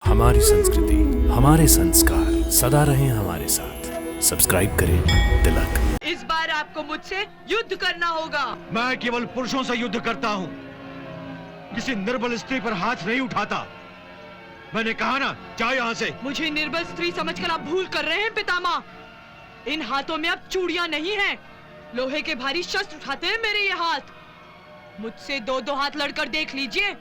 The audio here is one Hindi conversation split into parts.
हमारी संस्कृति, हमारे संस्कार सदा रहें हमारे साथ। सब्सक्राइब करें तिलक। इस बार आपको मुझसे युद्ध करना होगा। मैं केवल पुरुषों से युद्ध करता हूँ, किसी निर्बल स्त्री पर हाथ नहीं उठाता। मैंने कहा ना, जाओ यहाँ से। मुझे निर्बल स्त्री समझकर आप भूल कर रहे हैं पितामह। इन हाथों में अब चूड़ियां नहीं हैं, लोहे के भारी शस्त्र उठाते हैं मेरे ये हाथ। मुझसे दो दो हाथ लड़कर देख लीजिए,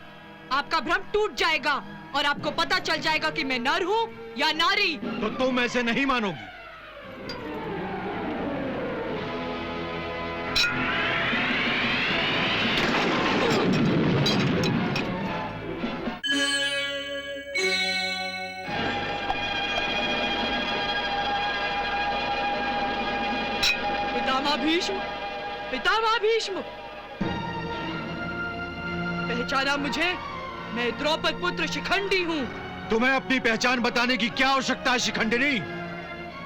आपका भ्रम टूट जाएगा और आपको पता चल जाएगा कि मैं नर हूँ या नारी। तो तुम ऐसे नहीं मानोगी। पितामह भीष्म, पितामह भीष्म, पहचाना मुझे? मैं द्रौपद पुत्र शिखंडी हूँ। तुम्हें अपनी पहचान बताने की क्या आवश्यकता है शिखंडिनी?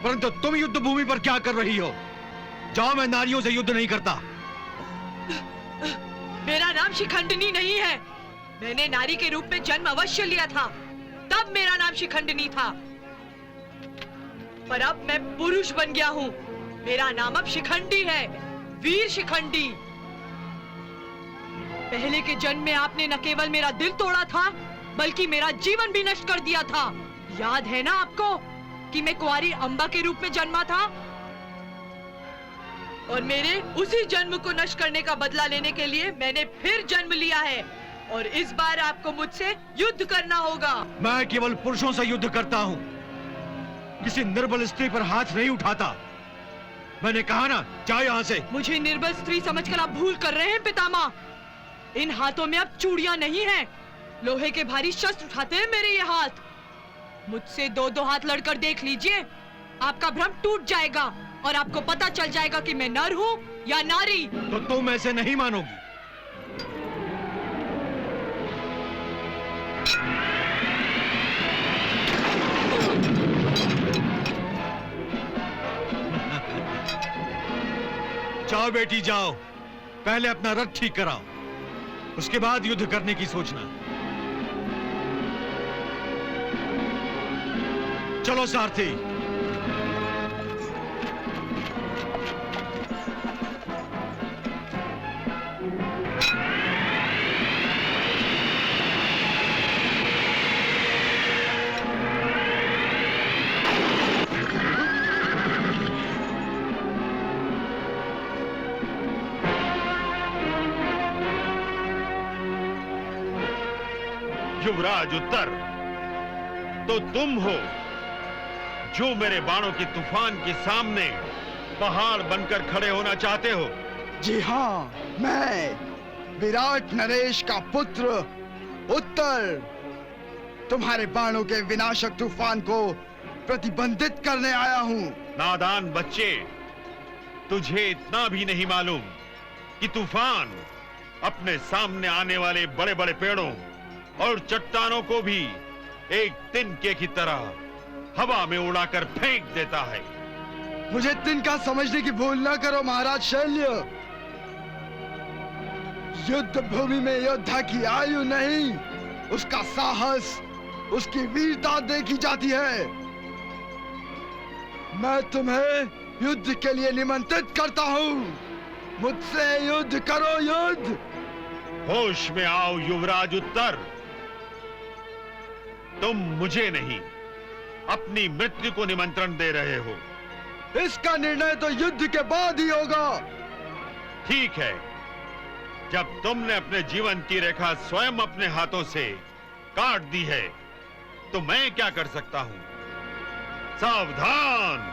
परंतु तुम युद्ध भूमि पर क्या कर रही हो? जाओ, मैं नारियों से युद्ध नहीं करता। मेरा नाम शिखंडिनी नहीं है। मैंने नारी के रूप में जन्म अवश्य लिया था, तब मेरा नाम शिखंडिनी था। पर अब मैं पुरुष बन गया हूँ, मेरा नाम अब शिखंडी है, वीर शिखंडी। पहले के जन्म में आपने न केवल मेरा दिल तोड़ा था, बल्कि मेरा जीवन भी नष्ट कर दिया था। याद है ना आपको कि मैं कुंवारी अंबा के रूप में जन्मा था? और मेरे उसी जन्म को नष्ट करने का बदला लेने के लिए मैंने फिर जन्म लिया है, और इस बार आपको मुझसे युद्ध करना होगा। मैं केवल पुरुषों से युद्ध करता हूँ, किसी निर्बल स्त्री पर हाथ नहीं उठाता। मैंने कहा ना, जाओ यहाँ से। मुझे निर्बल स्त्री समझकर आप भूल कर रहे हैं पितामह। इन हाथों में अब चूड़ियां नहीं हैं, लोहे के भारी शस्त्र उठाते हैं मेरे ये हाथ। मुझसे दो दो हाथ लड़कर देख लीजिए, आपका भ्रम टूट जाएगा और आपको पता चल जाएगा कि मैं नर हूँ या नारी। तो तुम ऐसे नहीं मानोगी। जाओ बेटी जाओ, पहले अपना रथ ठीक कराओ, उसके बाद युद्ध करने की सोचना। चलो सारथी। युवराज उत्तर, तो तुम हो जो मेरे बाणों की तूफान के सामने पहाड़ बनकर खड़े होना चाहते हो? जी हाँ, मैं विराट नरेश का पुत्र उत्तर तुम्हारे बाणों के विनाशक तूफान को प्रतिबंधित करने आया हूँ। नादान बच्चे, तुझे इतना भी नहीं मालूम कि तूफान अपने सामने आने वाले बड़े बड़े पेड़ों और चट्टानों को भी एक तिनके की तरह हवा में उड़ाकर फेंक देता है। मुझे तिनका समझने की भूल न करो महाराज शल्य। युद्ध भूमि में योद्धा की आयु नहीं, उसका साहस, उसकी वीरता देखी जाती है। मैं तुम्हें युद्ध के लिए निमंत्रित करता हूँ, मुझसे युद्ध करो, युद्ध। होश में आओ युवराज उत्तर, तुम मुझे नहीं अपनी मृत्यु को निमंत्रण दे रहे हो। इसका निर्णय तो युद्ध के बाद ही होगा। ठीक है, जब तुमने अपने जीवन की रेखा स्वयं अपने हाथों से काट दी है, तो मैं क्या कर सकता हूं? सावधान!